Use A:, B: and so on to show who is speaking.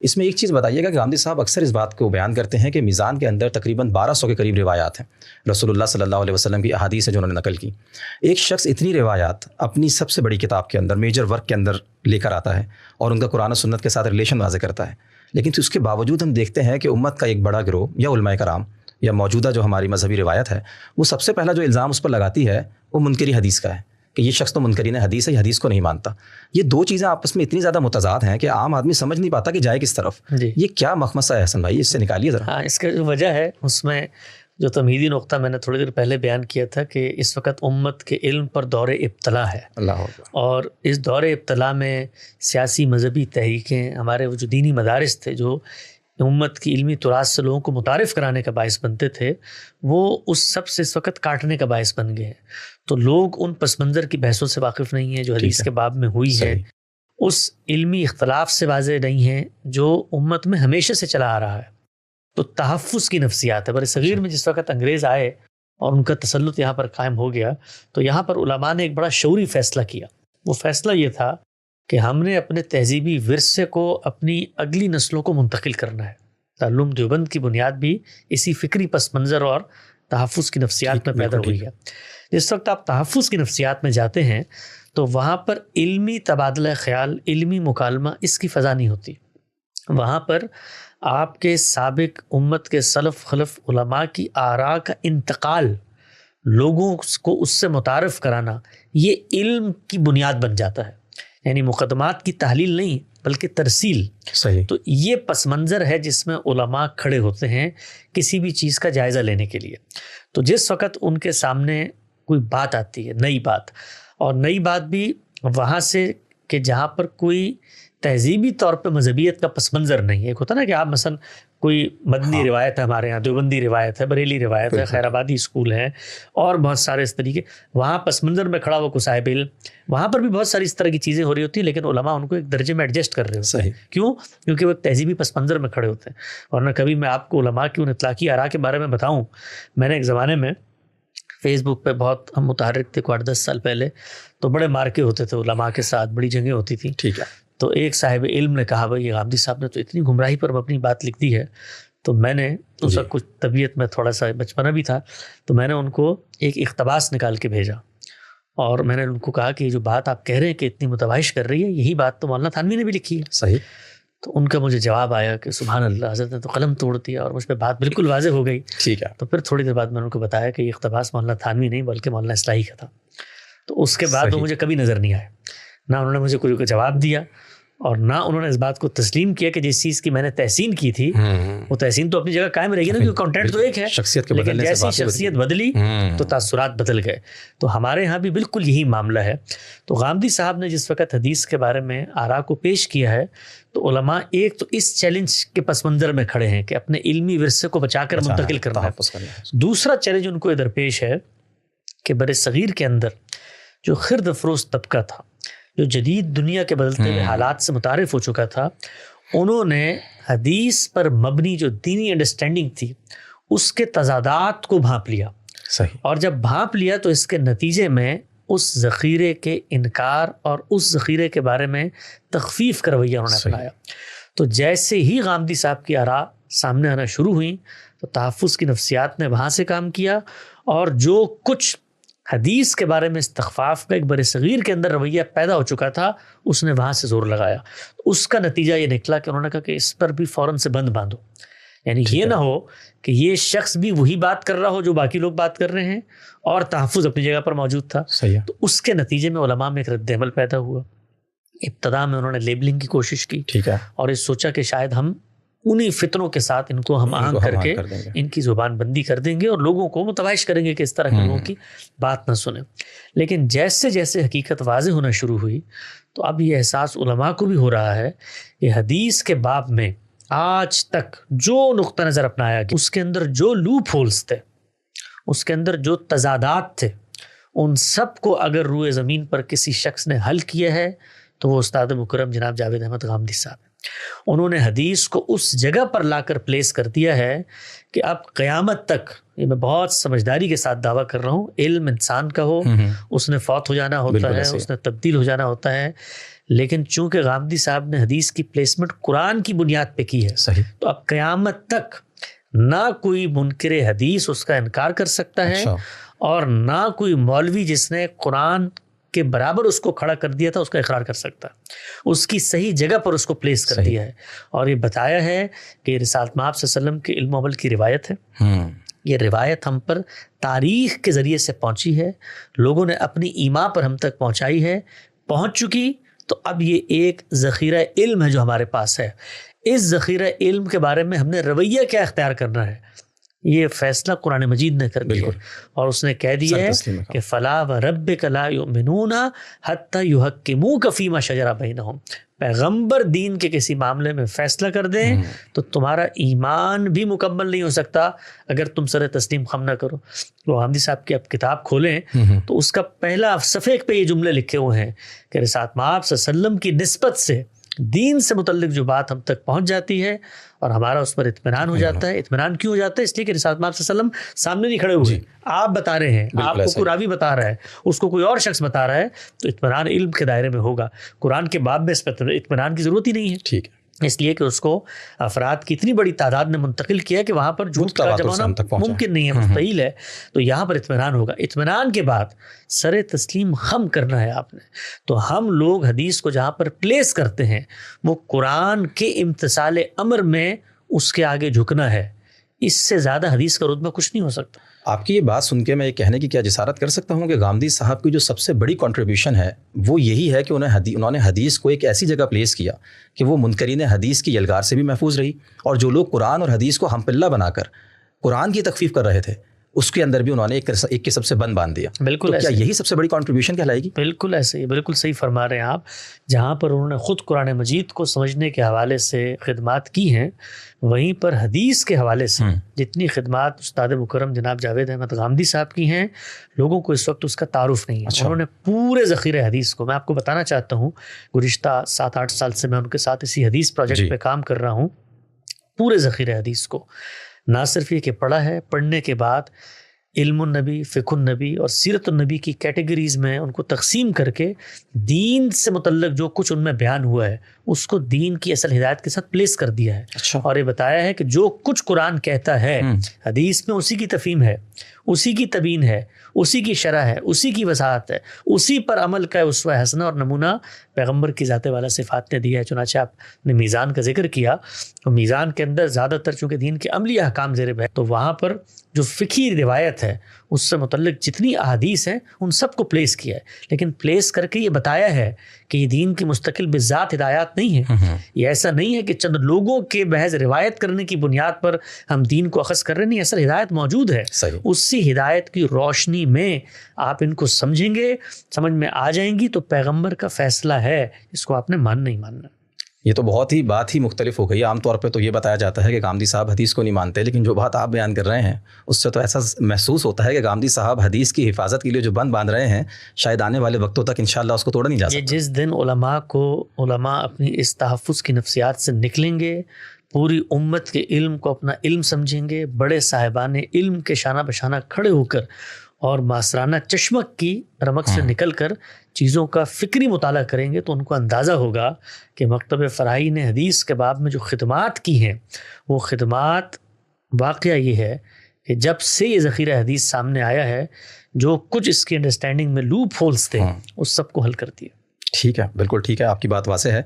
A: اس میں ایک چیز بتائیے گا کہ غامدی صاحب اکثر اس بات کو بیان کرتے ہیں کہ میزان کے اندر تقریباً 1200 کے قریب روایات ہیں رسول اللہ صلی اللہ علیہ وسلم کی احادیث ہے جو انہوں نے نقل کی. ایک شخص اتنی روایات اپنی سب سے بڑی کتاب کے اندر میجر ورک کے اندر لے کر آتا ہے اور ان کا قرآن و سنت کے ساتھ ریلیشن واضح کرتا ہے, لیکن اس کے باوجود ہم دیکھتے ہیں کہ امت کا ایک بڑا گروہ یا علماء کرام یا موجودہ جو ہماری مذہبی روایت ہے وہ سب سے پہلا جو الزام اس پر لگاتی ہے وہ منکری حدیث کا ہے کہ یہ شخص تو منکرین حدیث ہے, یہ حدیث کو نہیں مانتا. یہ دو چیزیں آپس میں اتنی زیادہ متضاد ہیں کہ عام آدمی سمجھ نہیں پاتا کہ جائے کس طرف. یہ کیا مخمصہ ہے حسن بھائی, اس سے نکالیے ذرا.
B: ہاں, اس کا جو وجہ ہے اس میں جو تمہیدی نقطہ میں نے تھوڑی دیر پہلے بیان کیا تھا کہ اس وقت امت کے علم پر دور ابتلا ہے.
A: اللہ
B: اور اس دور ابتلا میں سیاسی مذہبی تحریکیں, ہمارے وہ جو دینی مدارس تھے جو امت کی علمی تراث سے لوگوں کو متعارف کرانے کا باعث بنتے تھے, وہ اس سب سے اس وقت کاٹنے کا باعث بن گئے ہیں. تو لوگ ان پس منظر کی بحثوں سے واقف نہیں ہیں جو حدیث کے باب میں ہوئی ہے, اس علمی اختلاف سے واضح نہیں ہیں جو امت میں ہمیشہ سے چلا آ رہا ہے. تو تحفظ کی نفسیات ہے. بر صغیر میں جس وقت انگریز آئے اور ان کا تسلط یہاں پر قائم ہو گیا تو یہاں پر علماء نے ایک بڑا شعوری فیصلہ کیا. وہ فیصلہ یہ تھا کہ ہم نے اپنے تہذیبی ورثے کو اپنی اگلی نسلوں کو منتقل کرنا ہے. تعلم دیوبند کی بنیاد بھی اسی فکری پس منظر اور تحفظ کی نفسیات میں پیدا ہوئی ہے. جس وقت آپ تحفظ کی نفسیات میں جاتے ہیں تو وہاں پر علمی تبادلہ خیال, علمی مکالمہ, اس کی فضا نہیں ہوتی. وہاں پر آپ کے سابق امت کے سلف خلف علماء کی آراء کا انتقال, لوگوں کو اس سے متعارف کرانا, یہ علم کی بنیاد بن جاتا ہے. یعنی مقدمات کی تحلیل نہیں بلکہ ترسیل.
A: صحیح.
B: تو یہ پس منظر ہے جس میں علماء کھڑے ہوتے ہیں کسی بھی چیز کا جائزہ لینے کے لیے. تو جس وقت ان کے سامنے کوئی بات آتی ہے, نئی بات, اور نئی بات بھی وہاں سے کہ جہاں پر کوئی تہذیبی طور پہ مذہبیت کا پس منظر نہیں ہے. ایک ہوتا نا کہ آپ مثلا کوئی مدنی روایت ہے, ہمارے یہاں دیوبندی روایت ہے, بریلی روایت ہے, خیر آبادی اسکول ہے اور بہت سارے اس طریقے, وہاں پس منظر میں کھڑا ہوا کو صاحب علم, وہاں پر بھی بہت ساری اس طرح کی چیزیں ہو رہی ہوتی ہیں, لیکن علماء ان کو ایک درجے میں ایڈجسٹ کر رہے ہوتے ہیں. کیوں؟ کیونکہ وہ ایک تہذیبی پس منظر میں کھڑے ہوتے ہیں. ورنہ کبھی میں آپ کو علماء کی ان اطلاقی آراء کے بارے میں بتاؤں, میں نے ایک زمانے میں فیس بک پہ بہت ہم متحرک تھے 8-10 سال پہلے, تو بڑے مارکے ہوتے تھے علماء کے ساتھ, بڑی جنگیں ہوتی تھیں.
A: ٹھیک ہے. تو
B: ایک صاحب علم نے کہا بھائی یہ غامدی صاحب نے تو اتنی گمراہی پر اپنی بات لکھ دی ہے. تو میں نے اس وقت کچھ طبیعت میں تھوڑا سا بچپنا بھی تھا, تو میں نے ان کو ایک اقتباس نکال کے بھیجا اور میں نے ان کو کہا کہ یہ جو بات آپ کہہ رہے ہیں کہ اتنی متباحث کر رہی ہے, یہی بات تو مولانا تھانوی نے بھی لکھی ہے.
A: صحیح.
B: تو ان کا مجھے جواب آیا کہ سبحان اللہ, حضرت نے تو قلم توڑ دیا اور مجھ پہ بات بالکل واضح ہو گئی.
A: ٹھیک ہے.
B: تو پھر تھوڑی دیر بعد میں نے ان کو بتایا کہ یہ اقتباس مولانا تھانوی نہیں بلکہ مولانا اصلاحی کا تھا. تو اس کے بعد وہ مجھے کبھی نظر نہیں آئے, نہ انہوں نے مجھے کوئی جواب دیا اور نہ انہوں نے اس بات کو تسلیم کیا کہ جس چیز کی میں نے تحسین کی تھی وہ تحسین تو اپنی جگہ قائم رہے گی نا, کیونکہ کانٹینٹ تو ایک ہے, لیکن جیسی شخصیت بدلی تو تاثرات بدل گئے. تو ہمارے ہاں بھی بالکل یہی معاملہ ہے. تو غامدی صاحب نے جس وقت حدیث کے بارے میں آراء کو پیش کیا ہے تو علماء ایک تو اس چیلنج کے پس منظر میں کھڑے ہیں کہ اپنے علمی ورثے کو بچا کر منتقل کرنا ہے. دوسرا چیلنج ان کو ادھر پیش ہے کہ بر صغیر کے اندر جو خرد افروز طبقہ تھا, جو جدید دنیا کے بدلتے ہوئے حالات سے متعارف ہو چکا تھا, انہوں نے حدیث پر مبنی جو دینی انڈرسٹینڈنگ تھی اس کے تضادات کو بھانپ لیا.
A: صحیح.
B: اور جب بھانپ لیا تو اس کے نتیجے میں اس ذخیرے کے انکار اور اس ذخیرے کے بارے میں تخفیف کا رویہ انہوں نے اپنایا. تو جیسے ہی غامدی صاحب کی آراء سامنے آنا شروع ہوئیں تو تحفظ کی نفسیات نے وہاں سے کام کیا, اور جو کچھ حدیث کے بارے میں استخفاف کا ایک بر صغیر کے اندر رویہ پیدا ہو چکا تھا اس نے وہاں سے زور لگایا. اس کا نتیجہ یہ نکلا کہ انہوں نے کہا کہ اس پر بھی فوراً سے بند باندھو. یعنی یہ نہ ہو کہ یہ شخص بھی وہی بات کر رہا ہو جو باقی لوگ بات کر رہے ہیں اور تحفظ اپنی جگہ پر موجود تھا. تو اس کے نتیجے میں علماء میں ایک رد عمل پیدا ہوا. ابتدا میں انہوں نے لیبلنگ کی کوشش کی اور یہ سوچا کہ شاید ہم انہی فتنوں کے ساتھ ان کو ہم آہنگ کر کے ان کی زبان بندی کر دیں گے اور لوگوں کو متباعث کریں گے کہ اس طرح کے لوگوں کی بات نہ سنیں. لیکن جیسے جیسے حقیقت واضح ہونا شروع ہوئی تو اب یہ احساس علماء کو بھی ہو رہا ہے کہ حدیث کے باب میں آج تک جو نقطہ نظر اپنایا گیا, اس کے اندر جو لوپ ہولز تھے, اس کے اندر جو تضادات تھے, ان سب کو اگر روئے زمین پر کسی شخص نے حل کیا ہے تو وہ استاد مکرم جناب جاوید احمد غامدی صاحب ہیں. انہوں نے حدیث کو اس جگہ پر لا کر پلیس کر دیا ہے کہ اب قیامت تک, یہ میں بہت سمجھداری کے ساتھ دعویٰ کر رہا ہوں, علم انسان کا ہو, اس نے فوت ہو جانا ہوتا ہے, اس نے تبدیل ہو جانا ہوتا ہے, لیکن چونکہ غامدی صاحب نے حدیث کی پلیسمنٹ قرآن کی بنیاد پہ کی ہے،
A: صحیح،
B: تو اب قیامت تک نہ کوئی منکر حدیث اس کا انکار کر سکتا ہے،
A: اچھا،
B: اور نہ کوئی مولوی جس نے قرآن کے برابر اس کو کھڑا کر دیا تھا اس کا اقرار کر سکتا ہے، اس کی صحیح جگہ پر اس کو پلیس کر دیا ہے۔ اور یہ بتایا ہے کہ رسالت مآب صلی اللہ علیہ وسلم کے علم و عمل کی روایت ہے، یہ روایت ہم پر تاریخ کے ذریعے سے پہنچی ہے، لوگوں نے اپنی ایما پر ہم تک پہنچائی ہے، پہنچ چکی، تو اب یہ ایک ذخیرہ علم ہے جو ہمارے پاس ہے۔ اس ذخیرہ علم کے بارے میں ہم نے رویہ کیا اختیار کرنا ہے، یہ فیصلہ قرآن مجید نے کر دیا، اور اس نے کہہ دیا ہے کہ فلا وربک لا یؤمنون حتی یحکموک فیما شجر بینہم، پیغمبر دین کے کسی معاملے میں فیصلہ کر دیں تو تمہارا ایمان بھی مکمل نہیں ہو سکتا اگر تم سر تسلیم خم نہ کرو۔ وہ حامدی صاحب کی اب کتاب کھولیں تو اس کا پہلا صفحے پہ یہ جملے لکھے ہوئے ہیں کہ رسالت مآب صلی اللہ علیہ وسلم کی نسبت سے دین سے متعلق جو بات ہم تک پہنچ جاتی ہے اور ہمارا اس پر اطمینان ہو جاتا ہے۔ اطمینان کیوں ہو جاتا ہے؟ اس لیے کہ رسالت مآب صلی اللہ علیہ وسلم سامنے نہیں کھڑے ہوئے، آپ بتا رہے ہیں، آپ کو کوئی راوی بتا رہا ہے، اس کو کوئی اور شخص بتا رہا ہے، تو اطمینان علم کے دائرے میں ہوگا۔ قرآن کے باب میں اس پر اطمینان کی ضرورت ہی نہیں ہے، ٹھیک ہے، اس لیے کہ اس کو افراد کی اتنی بڑی تعداد نے منتقل کیا کہ وہاں پر جھوٹ کا جمانا ممکن نہیں ہے، مستحیل ہے، تو یہاں پر اطمینان ہوگا۔ اطمینان کے بعد سر تسلیم خم کرنا ہے آپ نے۔ تو ہم لوگ حدیث کو جہاں پر پلیس کرتے ہیں وہ قرآن کے امتثال امر میں اس کے آگے جھکنا ہے، اس سے زیادہ حدیث کا رتبہ کچھ نہیں ہو سکتا۔
A: آپ کی یہ بات سن کے میں یہ کہنے کی کیا جسارت کر سکتا ہوں کہ غامدی صاحب کی جو سب سے بڑی کنٹریبیوشن ہے وہ یہی ہے کہ انہوں نے حدیث کو ایک ایسی جگہ پلیس کیا کہ وہ منکرین حدیث کی یلغار سے بھی محفوظ رہی، اور جو لوگ قرآن اور حدیث کو ہم پلہ بنا کر قرآن کی تخفیف کر رہے تھے اس کے اندر بھی انہوں نے ایک قسم سے بند باندھ دیا۔
B: بالکل،
A: کیا یہی سب سے بڑی کنٹریبیوشن کہلائے گی؟
B: بالکل ایسے ہی، بالکل صحیح فرما رہے ہیں آپ۔ جہاں پر انہوں نے خود قرآن مجید کو سمجھنے کے حوالے سے خدمات کی ہیں، وہیں پر حدیث کے حوالے سے جتنی خدمات استاد مکرم جناب جاوید احمد غامدی صاحب کی ہیں، لوگوں کو اس وقت اس کا تعارف نہیں ہے۔ انہوں نے پورے ذخیرہ حدیث کو، میں آپ کو بتانا چاہتا ہوں، گزشتہ 7-8 سال سے میں ان کے ساتھ اسی حدیث پروجیکٹ پہ کام کر رہا ہوں، پورے ذخیرہ حدیث کو نہ صرف یہ کہ پڑھا ہے، پڑھنے کے بعد علم النبی، فقہ النبی اور سیرت النبی کی کیٹیگریز میں ان کو تقسیم کر کے دین سے متعلق جو کچھ ان میں بیان ہوا ہے اس کو دین کی اصل ہدایت کے ساتھ پلیس کر دیا ہے۔ اور یہ بتایا ہے کہ جو کچھ قرآن کہتا ہے حدیث میں اسی کی تفہیم ہے، اسی کی تبیین ہے، اسی کی شرح ہے، اسی کی وضاحت ہے، اسی پر عمل کا اسوہ حسنہ اور نمونہ پیغمبر کی ذات والا صفات نے دیا ہے۔ چنانچہ آپ نے میزان کا ذکر کیا، تو میزان کے اندر زیادہ تر چونکہ دین کے عملی احکام زیر بحث، تو وہاں پر جو فقہی روایت ہے اس سے متعلق جتنی احادیث ہیں ان سب کو پلیس کیا ہے، لیکن پلیس کر کے یہ بتایا ہے کہ یہ دین کی مستقل بذات ہدایات نہیں ہے۔ یہ ایسا نہیں ہے کہ چند لوگوں کے محض روایت کرنے کی بنیاد پر ہم دین کو اخذ کر رہے، نہیں، اصل ہدایت موجود ہے۔ اسی ہدایت کی روشنی میں آپ ان کو سمجھیں گے، سمجھ میں آ جائیں گی، تو پیغمبر کا فیصلہ ہے، اس کو آپ نے ماننا ہی ماننا۔
A: یہ تو بات ہی مختلف ہو گئی۔ عام طور پہ تو یہ بتایا جاتا ہے کہ غامدی صاحب حدیث کو نہیں مانتے، لیکن جو بات آپ بیان کر رہے ہیں اس سے تو ایسا محسوس ہوتا ہے کہ غامدی صاحب حدیث کی حفاظت کے لیے جو بند باندھ رہے ہیں شاید آنے والے وقتوں تک انشاءاللہ اس کو توڑا نہیں جا سکتا۔
B: جس دن علماء اپنی اس تحفظ کی نفسیات سے نکلیں گے، پوری امت کے علم کو اپنا علم سمجھیں گے، بڑے صاحبان علم کے شانہ بشانہ کھڑے ہو کر اور معاصرانہ چشمک کی رمق سے نکل کر چیزوں کا فکری مطالعہ کریں گے، تو ان کو اندازہ ہوگا کہ مکتب فرائی نے حدیث کے باب میں جو خدمات کی ہیں وہ خدمات، واقعہ یہ ہے کہ جب سے یہ ذخیرہ حدیث سامنے آیا ہے جو کچھ اس کی انڈرسٹینڈنگ میں لوپ ہولز تھے اس سب کو حل کر دیا۔
A: ٹھیک ہے، بالکل ٹھیک ہے، آپ کی بات واضح ہے۔